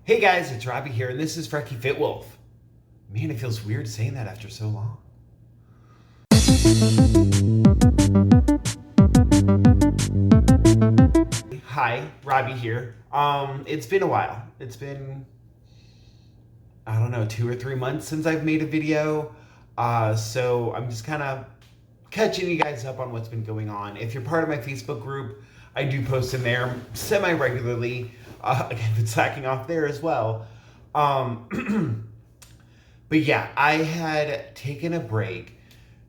Hey guys, it's Robbie here, and this is FrekiFitWolf. Man, it feels weird saying that after so long. Hi, Robbie here. It's been a while. It's been, I don't know, 2 or 3 months since I've made a video. So I'm just kind of catching you guys up on what's been going on. If you're part of my Facebook group, I do post in there semi-regularly. Again, I've been slacking off there as well. But yeah, I had taken a break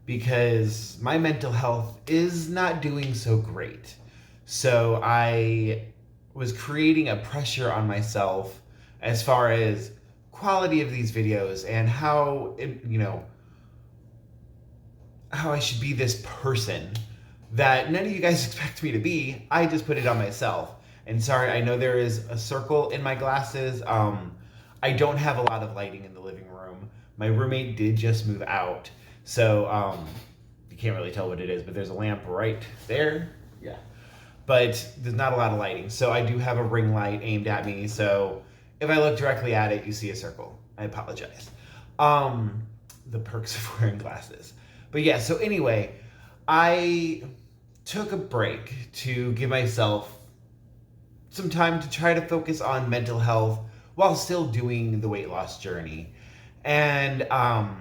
because my mental health is not doing so great. So I was creating a pressure on myself as far as quality of these videos and how I should be this person that none of you guys expect me to be. I just put it on myself. And sorry, I know there is a circle in my glasses. I don't have a lot of lighting in the living room. My roommate did just move out. So you can't really tell what it is, but there's a lamp right there. Yeah. But there's not a lot of lighting. So I do have a ring light aimed at me. So if I look directly at it, you see a circle. I apologize. The perks of wearing glasses. But yeah, so anyway, I took a break to give myself some time to try to focus on mental health while still doing the weight loss journey. And I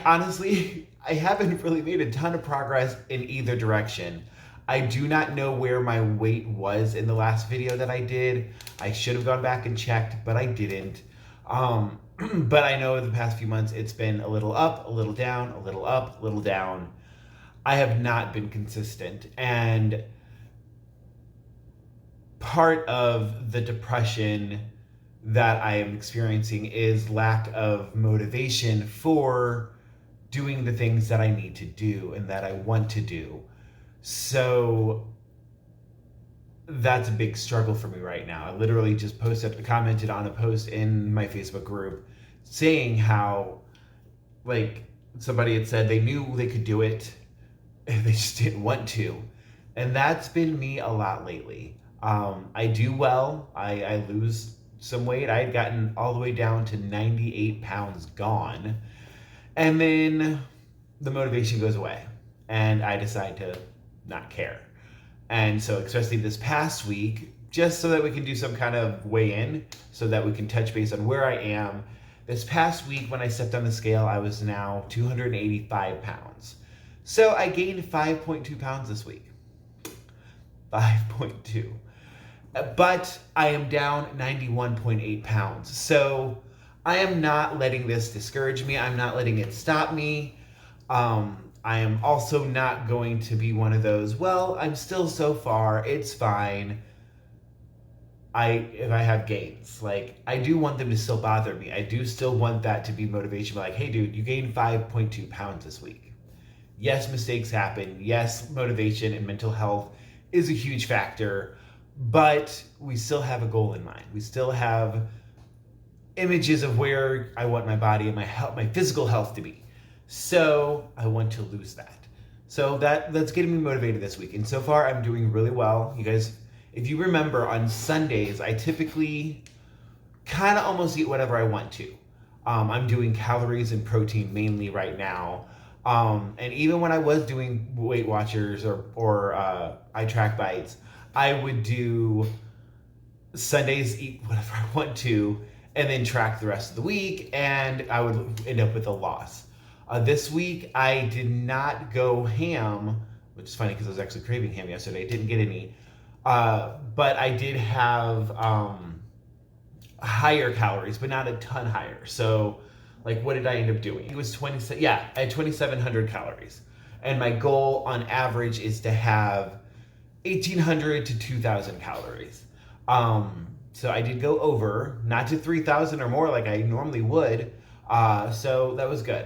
honestly, I haven't really made a ton of progress in either direction. I do not know where my weight was in the last video that I did. I should have gone back and checked, but I didn't. But I know the past few months it's been a little up, a little down, a little up, a little down. I have not been consistent. And part of the depression that I am experiencing is lack of motivation for doing the things that I need to do and that I want to do. So that's a big struggle for me right now. I literally just commented on a post in my Facebook group saying how, like, somebody had said they knew they could do it, and they just didn't want to. And that's been me a lot lately. I do well. I lose some weight. I had gotten all the way down to 98 pounds gone. And then the motivation goes away. And I decide to not care. And so especially this past week, just so that we can do some kind of weigh-in, so that we can touch base on where I am. This past week when I stepped on the scale, I was now 285 pounds. So I gained 5.2 pounds this week. 5.2. But I am down 91.8 pounds. So I am not letting this discourage me. I'm not letting it stop me. I am also not going to be one of those, well, I'm still so far, it's fine. If I have gains, like, I do want them to still bother me. I do still want that to be motivation. Like, hey dude, you gained 5.2 pounds this week. Yes, mistakes happen. Yes, motivation and mental health is a huge factor. But we still have a goal in mind. We still have images of where I want my body and my physical health to be. So I want to lose that. So that's getting me motivated this week. And so far, I'm doing really well. You guys, if you remember, on Sundays, I typically kind of almost eat whatever I want to. I'm doing calories and protein mainly right now. And even when I was doing Weight Watchers or I Track Bites, I would do Sundays, eat whatever I want to, and then track the rest of the week, and I would end up with a loss. This week, I did not go ham, which is funny because I was actually craving ham yesterday. I didn't get any. But I did have higher calories, but not a ton higher. So, like, what did I end up doing? It was I had 2,700 calories. And my goal on average is to have 1,800 to 2,000 calories. So I did go over, not to 3,000 or more like I normally would. So that was good.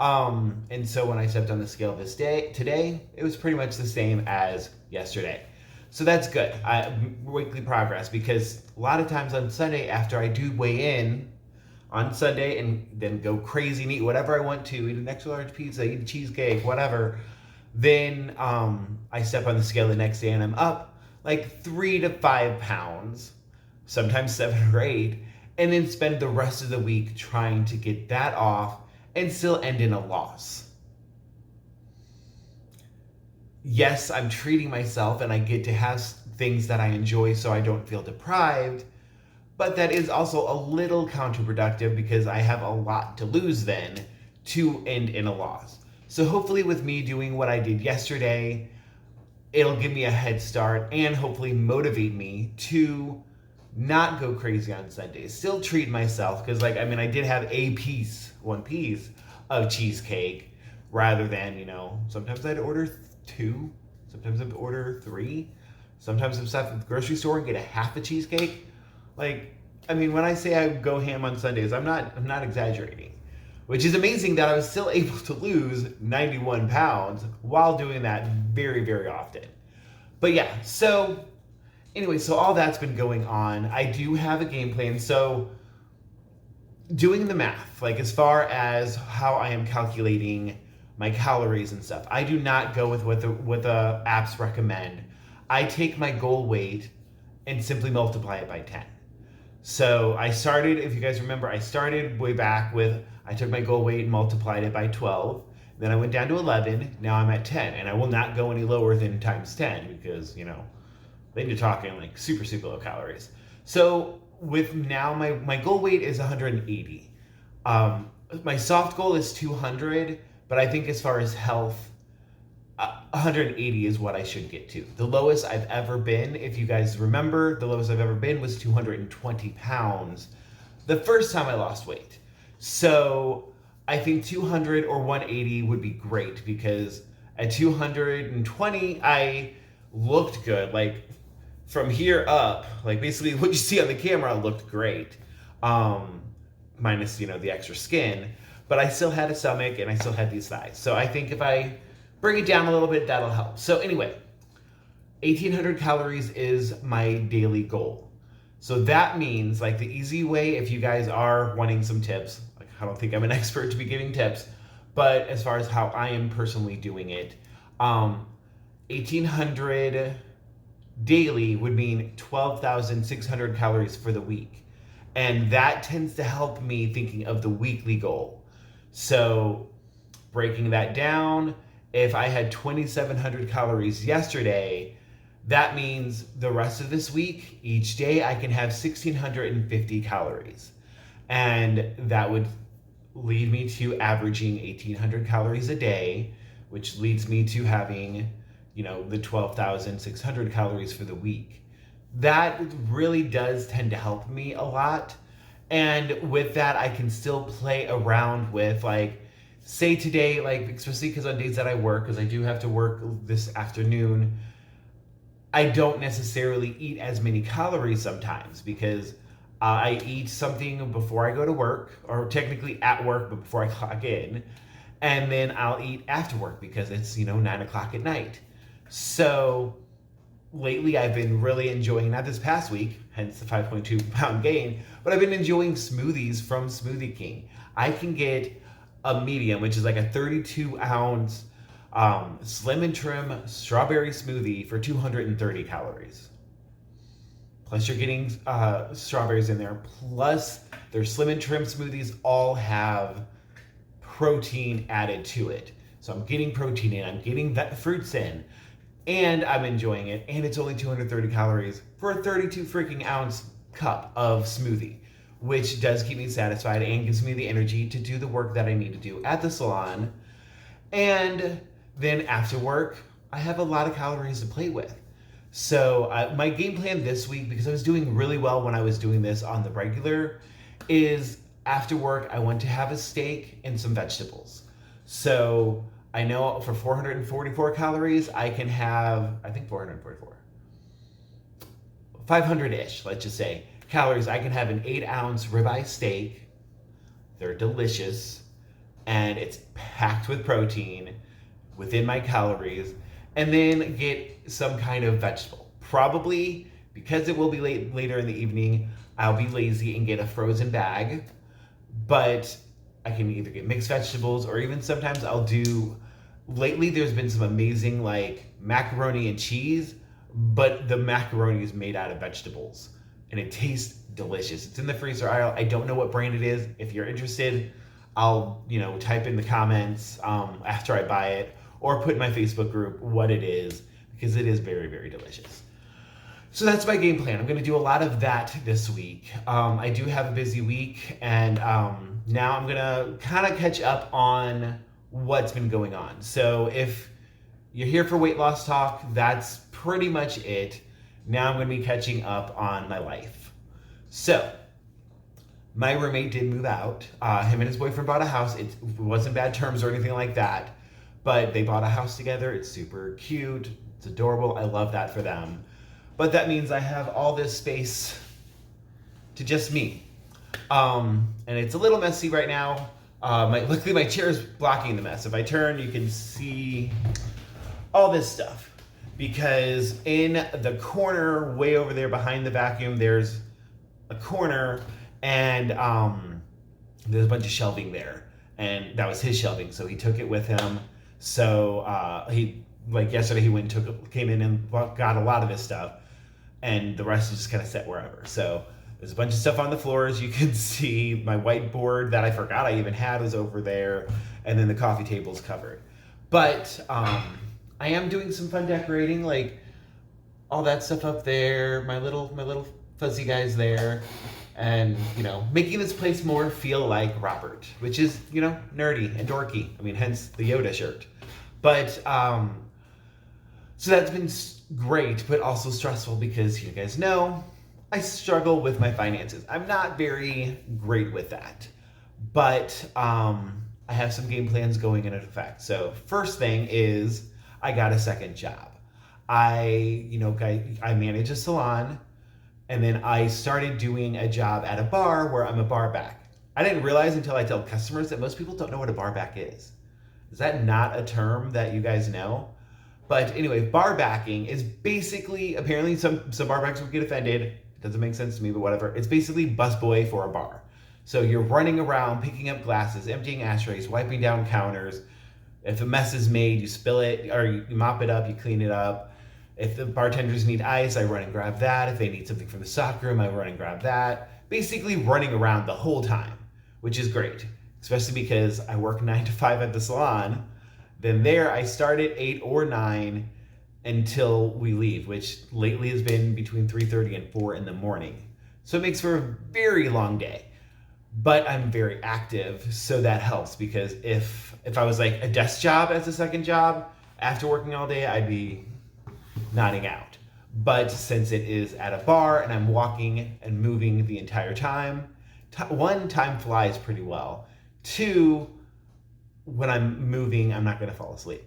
And so when I stepped on the scale today, it was pretty much the same as yesterday. So that's good. Weekly progress, because a lot of times on Sunday, after I do weigh in on Sunday and then go crazy and eat whatever I want to, eat an extra large pizza, eat a cheesecake, whatever, then I step on the scale the next day and I'm up like 3 to 5 pounds. sometimes 7 or 8, and then spend the rest of the week trying to get that off and still end in a loss. Yes, I'm treating myself and I get to have things that I enjoy so I don't feel deprived, but that is also a little counterproductive because I have a lot to lose then to end in a loss. So hopefully with me doing what I did yesterday, it'll give me a head start and hopefully motivate me to not go crazy on Sundays. Still treat myself because I did have one piece of cheesecake rather than, sometimes I'd order 2, sometimes I'd order 3. Sometimes I'm stuff at the grocery store and get a half a cheesecake. When I say I go ham on Sundays, I'm not exaggerating. Which is amazing that I was still able to lose 91 pounds while doing that very, very often. But yeah, so anyway, so all that's been going on. I do have a game plan. So doing the math, as far as how I am calculating my calories and stuff, I do not go with what the apps recommend. I take my goal weight and simply multiply it by 10. So I started, if you guys remember, I started way back with, I took my goal weight and multiplied it by 12. Then I went down to 11. Now I'm at 10. And I will not go any lower than times 10 because, then you're talking super, super low calories. So with now, my goal weight is 180. My soft goal is 200, but I think as far as health, 180 is what I should get to. The lowest I've ever been, if you guys remember, the lowest I've ever been was 220 pounds the first time I lost weight. So I think 200 or 180 would be great because at 220, I looked good. From here up, basically what you see on the camera looked great. Minus, the extra skin. But I still had a stomach and I still had these thighs. So I think if I bring it down a little bit, that'll help. So anyway, 1,800 calories is my daily goal. So that means, the easy way, if you guys are wanting some tips, I don't think I'm an expert to be giving tips, but as far as how I am personally doing it, 1,800 daily would mean 12,600 calories for the week. And that tends to help me thinking of the weekly goal. So breaking that down, if I had 2,700 calories yesterday, that means the rest of this week, each day, I can have 1,650 calories. And that would lead me to averaging 1,800 calories a day, which leads me to having, the 12,600 calories for the week. That really does tend to help me a lot. And with that, I can still play around with, say today, especially because on days that I work, because I do have to work this afternoon, I don't necessarily eat as many calories sometimes because I eat something before I go to work, or technically at work, but before I clock in. And then I'll eat after work because it's, 9 o'clock at night. So lately I've been really enjoying, not this past week, hence the 5.2 pound gain, but I've been enjoying smoothies from Smoothie King. I can get a medium, which is a 32 ounce slim and trim strawberry smoothie for 230 calories. Plus you're getting strawberries in there. Plus their slim and trim smoothies all have protein added to it. So I'm getting protein in, I'm getting fruits in, and I'm enjoying it. And it's only 230 calories for a 32 freaking ounce cup of smoothie, which does keep me satisfied and gives me the energy to do the work that I need to do at the salon. And then after work, I have a lot of calories to play with. So my game plan this week, because I was doing really well when I was doing this on the regular, is after work, I want to have a steak and some vegetables. So I know for 444 calories, I can have, I think 444, 500-ish, let's just say, calories. I can have an 8-ounce ribeye steak. They're delicious. And it's packed with protein within my calories. And then get some kind of vegetable. Probably, because it will be later in the evening, I'll be lazy and get a frozen bag. But I can either get mixed vegetables, or even sometimes I'll do, lately there's been some amazing macaroni and cheese, but the macaroni is made out of vegetables. and it tastes delicious. It's in the freezer aisle. I don't know what brand it is. If you're interested, I'll, type in the comments after I buy it, or put in my Facebook group what it is, because it is very, very delicious. So that's my game plan. I'm going to do a lot of that this week. I do have a busy week, and now I'm going to kind of catch up on what's been going on. So if you're here for weight loss talk, that's pretty much it. Now I'm going to be catching up on my life. So my roommate did move out. Him and his boyfriend bought a house. It wasn't bad terms or anything like that, but they bought a house together. It's super cute. It's adorable. I love that for them. But that means I have all this space to just me. And it's a little messy right now. Luckily my chair is blocking the mess. If I turn, you can see all this stuff. Because in the corner way over there behind the vacuum, there's a corner, and there's a bunch of shelving there. And that was his shelving, so he took it with him. So yesterday he came in and got a lot of his stuff, and the rest is just kind of set wherever. So there's a bunch of stuff on the floors. You can see my whiteboard that I forgot I even had was over there, and then the coffee table's covered. But I am doing some fun decorating, like all that stuff up there, my little fuzzy guys there, and making this place more feel like Robert, which is nerdy and dorky. I mean, hence the Yoda shirt. But so that's been great, but also stressful, because you guys know I struggle with my finances. I'm not very great with that, but I have some game plans going into effect. So first thing is I got a second job. I manage a salon, and then I started doing a job at a bar where I'm a bar back. I didn't realize until I tell customers that most people don't know what a bar back is. Is that not a term that you guys know? But anyway, bar backing is basically, apparently some bar backs would get offended. It doesn't make sense to me, but whatever. It's basically busboy for a bar. So you're running around, picking up glasses, emptying ashtrays, wiping down counters. If a mess is made, you spill it, or you mop it up, you clean it up. If the bartenders need ice, I run and grab that. If they need something from the stock room, I run and grab that. Basically running around the whole time, which is great, especially because I work 9 to 5 at the salon. Then there, I start at 8 or 9 until we leave, which lately has been between 3:30 and 4 in the morning. So it makes for a very long day. But I'm very active, so that helps, because if I was like a desk job as a second job, after working all day, I'd be nodding out. But since it is at a bar and I'm walking and moving the entire time, one, time flies pretty well. Two, when I'm moving, I'm not going to fall asleep.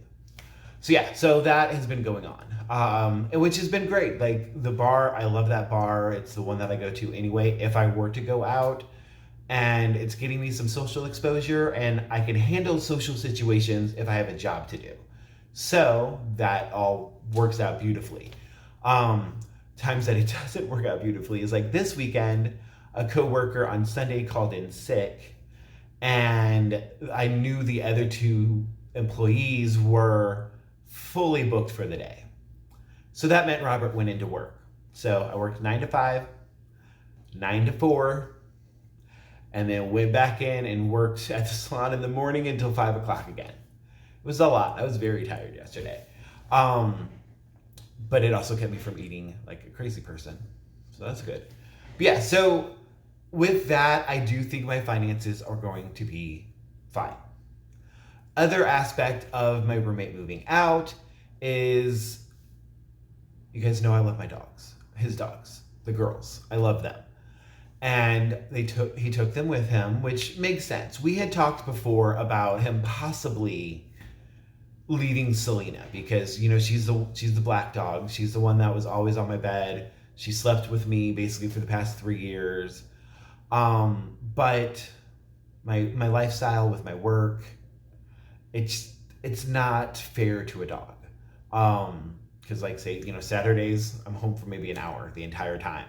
So yeah, so that has been going on, which has been great. Like the bar, I love that bar. It's the one that I go to anyway if I were to go out. And it's getting me some social exposure, and I can handle social situations if I have a job to do. So that all works out beautifully. Times that it doesn't work out beautifully is like this weekend, a coworker on Sunday called in sick, and I knew the other 2 employees were fully booked for the day. So that meant Robert went into work. So I worked 9 to 5, 9 to 4, and then went back in and worked at the salon in the morning until 5 o'clock again. It was a lot. I was very tired yesterday. But it also kept me from eating like a crazy person. So that's good. But yeah, so with that, I do think my finances are going to be fine. Other aspect of my roommate moving out is, you guys know I love my dogs. His dogs, the girls. I love them. And he took them with him, which makes sense. We had talked before about him possibly leaving Selena, because she's the black dog. She's the one that was always on my bed. She slept with me basically for the past 3 years. But my lifestyle with my work, it's not fair to a dog. Because like say, Saturdays I'm home for maybe an hour the entire time.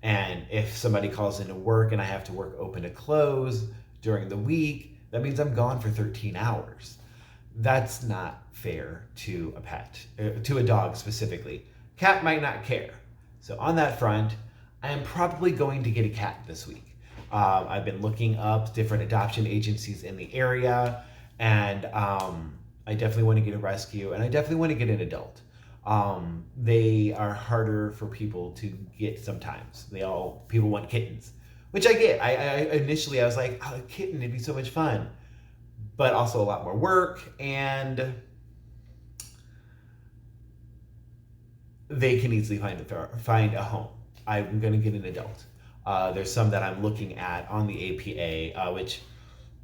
And if somebody calls into work and I have to work open to close during the week, that means I'm gone for 13 hours. That's not fair to a pet, to a dog specifically. Cat might not care. So on that front, I am probably going to get a cat this week. I've been looking up different adoption agencies in the area, and I definitely want to get a rescue, and I definitely want to get an adult. They are harder for people to get sometimes. People want kittens, which I get. Initially I was like, oh, a kitten, it'd be so much fun, but also a lot more work, and they can easily find a home. I'm going to get an adult. There's some that I'm looking at on the APA, which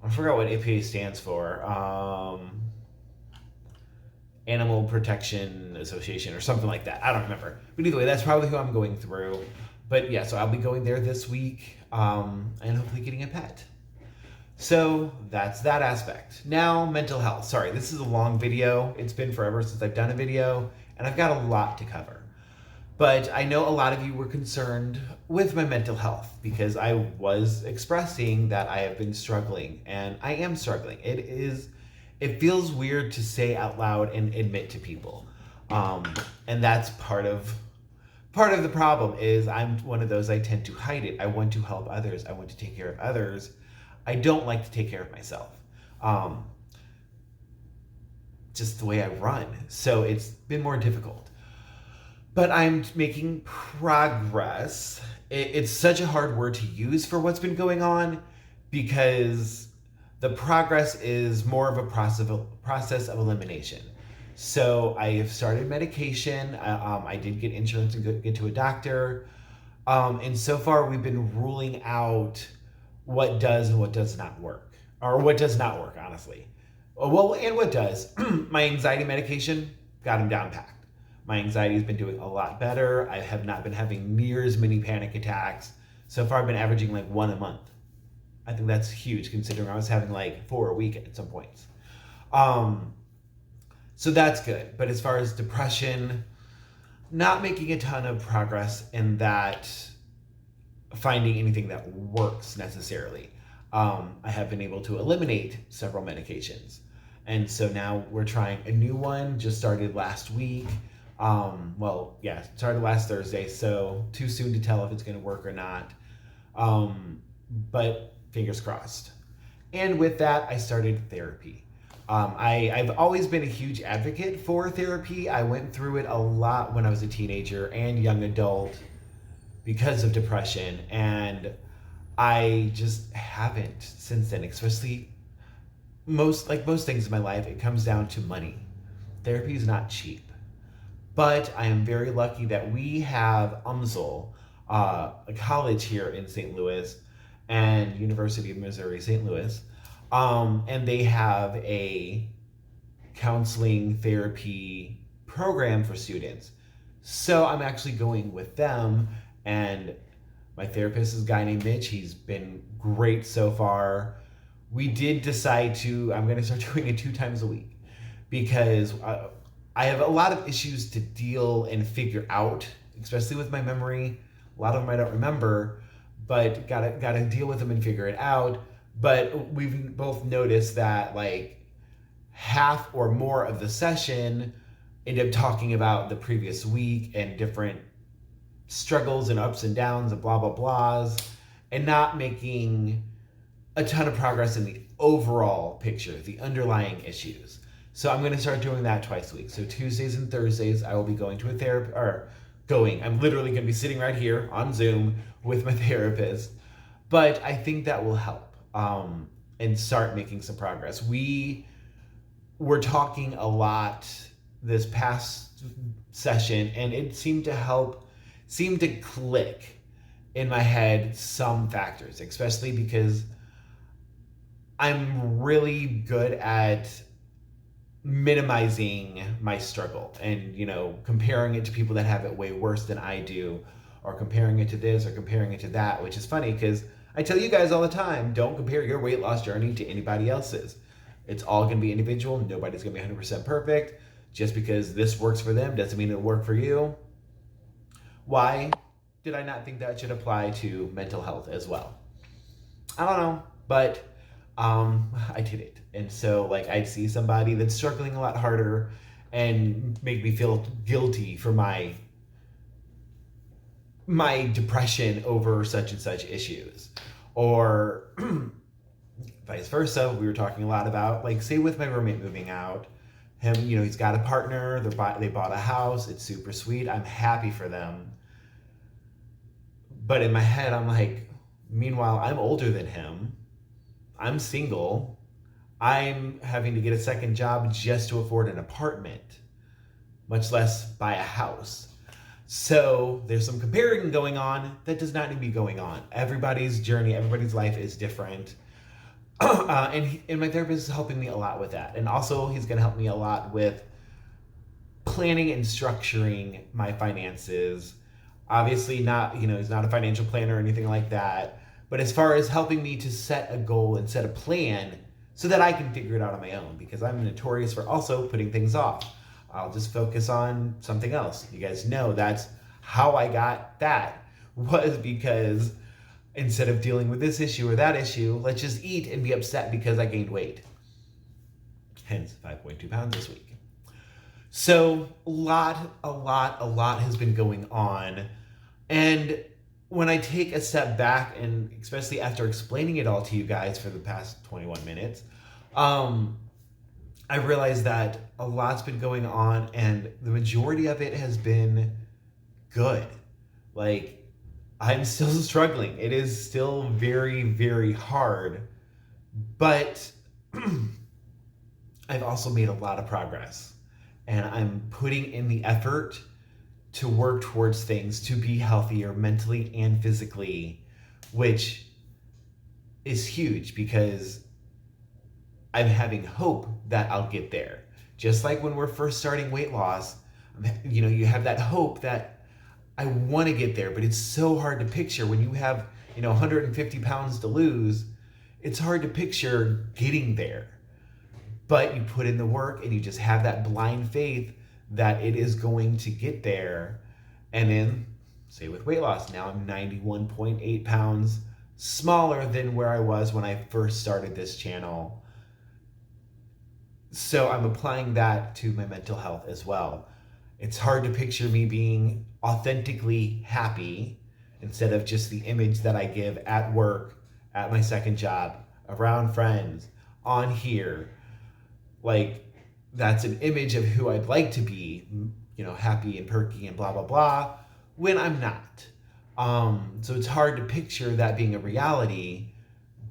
I forgot what APA stands for. Animal Protection Association or something like that. I don't remember. But either way, that's probably who I'm going through. But yeah, so I'll be going there this week and hopefully getting a pet. So that's that aspect. Now, mental health. Sorry, this is a long video. It's been forever since I've done a video, and I've got a lot to cover. But I know a lot of you were concerned with my mental health because I was expressing that I have been struggling, and I am struggling. It feels weird to say out loud and admit to people. And that's part of the problem is I'm one of those, I tend to hide it. I want to help others. I want to take care of others. I don't like to take care of myself. Just the way I run. So it's been more difficult. But I'm making progress. It's such a hard word to use for what's been going on because the progress is more of a process of elimination. So I have started medication. I did get insurance and get to a doctor. And so far we've been ruling out what does and what does not work. Or what does not work, honestly. Well, and what does. My anxiety medication got him down packed. My anxiety has been doing a lot better. I have not been having near as many panic attacks. So far I've been averaging like 1 a month. I think that's huge considering I was having like 4 a week at some points. So that's good. But as far as depression, not making a ton of progress in that finding anything that works necessarily. I have been able to eliminate several medications. And so now we're trying a new one, just started last week. Started last Thursday, so too soon to tell if it's going to work or not. But fingers crossed. And with that, I started therapy. I've always been a huge advocate for therapy. I went through it a lot when I was a teenager and young adult because of depression. And I just haven't since then, especially most things in my life, it comes down to money. Therapy is not cheap. But I am very lucky that we have UMSL, a college here in St. Louis, and University of Missouri, St. Louis, and they have a counseling therapy program for students. So I'm actually going with them, and my therapist is a guy named Mitch. He's been great so far. We did decide I'm going to start doing it 2 times a week because I have a lot of issues to deal and figure out, especially with my memory. A lot of them I don't remember, but gotta deal with them and figure it out. But we've both noticed that like half or more of the session end up talking about the previous week and different struggles and ups and downs and blah, blah, blahs, and not making a ton of progress in the overall picture, the underlying issues. So I'm going to start doing that twice a week. So Tuesdays and Thursdays, I will be going to a therapist, I'm literally going to be sitting right here on Zoom with my therapist. But I think that will help and start making some progress. We were talking a lot this past session, and it seemed to click in my head some factors, especially because I'm really good at minimizing my struggle and, comparing it to people that have it way worse than I do, or comparing it to this or comparing it to that, which is funny because I tell you guys all the time, don't compare your weight loss journey to anybody else's. It's all going to be individual. Nobody's going to be 100% perfect. Just because this works for them doesn't mean it'll work for you. Why did I not think that should apply to mental health as well? I don't know, but I did it. And so I'd see somebody that's struggling a lot harder and make me feel guilty for my my depression over such and such issues. Or vice versa, we were talking a lot about, like, say with my roommate moving out, him, he's got a partner, they bought a house, it's super sweet, I'm happy for them. But in my head, I'm like, meanwhile, I'm older than him, I'm single, I'm having to get a second job just to afford an apartment, much less buy a house. So there's some comparing going on that does not need to be going on. Everybody's journey, everybody's life is different. And my therapist is helping me a lot with that. And also he's going to help me a lot with planning and structuring my finances. Obviously not, he's not a financial planner or anything like that. But as far as helping me to set a goal and set a plan so that I can figure it out on my own, because I'm notorious for also putting things off. I'll just focus on something else. You guys know that's how I got that, was because instead of dealing with this issue or that issue, let's just eat and be upset because I gained weight. Hence 5.2 pounds this week. So a lot has been going on. And when I take a step back, and especially after explaining it all to you guys for the past 21 minutes, I realized that a lot's been going on, and the majority of it has been good. Like, I'm still struggling. It is still very, very hard, but I've also made a lot of progress, and I'm putting in the effort to work towards things to be healthier mentally and physically, which is huge because I'm having hope that I'll get there. Just like when we're first starting weight loss, you have that hope that I want to get there, but it's so hard to picture when you have, 150 pounds to lose. It's hard to picture getting there, but you put in the work and you just have that blind faith that it is going to get there. And then, say with weight loss, now I'm 91.8 pounds smaller than where I was when I first started this channel. So I'm applying that to my mental health as well. It's hard to picture me being authentically happy instead of just the image that I give at work, at my second job, around friends, on here. Like, that's an image of who I'd like to be, happy and perky and blah, blah, blah, when I'm not. So it's hard to picture that being a reality.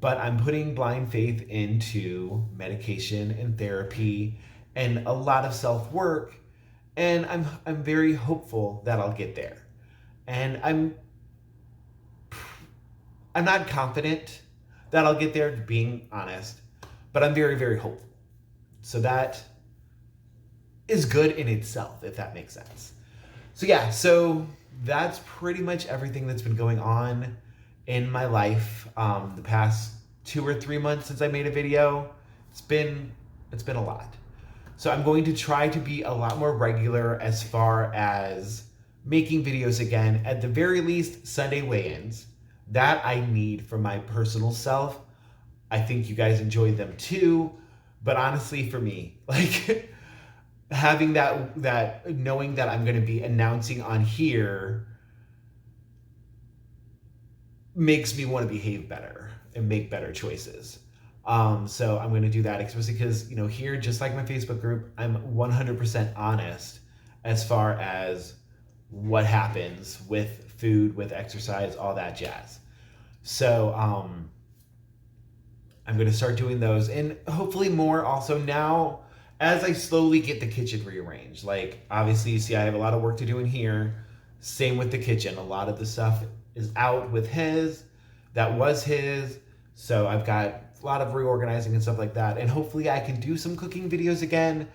But I'm putting blind faith into medication and therapy and a lot of self-work, and I'm very hopeful that I'll get there. And I'm not confident that I'll get there, being honest, but I'm very, very hopeful. So that is good in itself, if that makes sense. So yeah, so that's pretty much everything that's been going on in my life the past 2 or 3 months since I made a video. It's been a lot. So I'm going to try to be a lot more regular as far as making videos again. At the very least, Sunday weigh-ins. That I need for my personal self. I think you guys enjoy them too. But honestly, for me, like having that knowing that I'm going to be announcing on here makes me want to behave better and make better choices. So I'm going to do that, especially because, here, just like my Facebook group, I'm 100% honest as far as what happens with food, with exercise, all that jazz. So I'm going to start doing those, and hopefully more also now as I slowly get the kitchen rearranged. Like, obviously, you see I have a lot of work to do in here. Same with the kitchen. A lot of the stuff is out with his, that was his. So I've got a lot of reorganizing and stuff like that. And hopefully I can do some cooking videos again.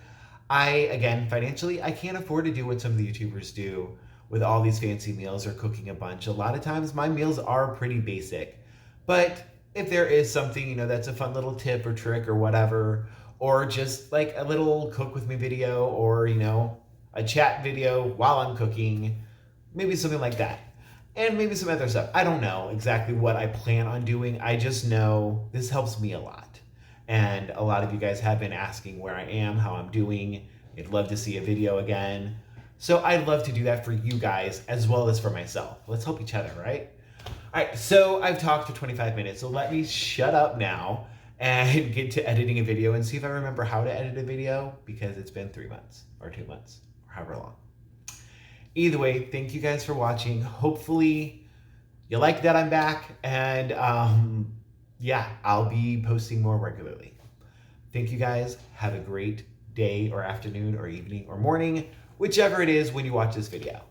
Financially, I can't afford to do what some of the YouTubers do with all these fancy meals or cooking a bunch. A lot of times my meals are pretty basic. But if there is something, that's a fun little tip or trick or whatever, or just like a little cook with me video, or, a chat video while I'm cooking, maybe something like that. And maybe some other stuff. I don't know exactly what I plan on doing. I just know this helps me a lot. And a lot of you guys have been asking where I am, how I'm doing. I'd love to see a video again. So I'd love to do that for you guys as well as for myself. Let's help each other, right? All right, so I've talked for 25 minutes, so let me shut up now and get to editing a video and see if I remember how to edit a video, because it's been 3 months or 2 months or however long. Either way, thank you guys for watching. Hopefully you like that I'm back, and yeah, I'll be posting more regularly. Thank you guys. Have a great day or afternoon or evening or morning, whichever it is when you watch this video.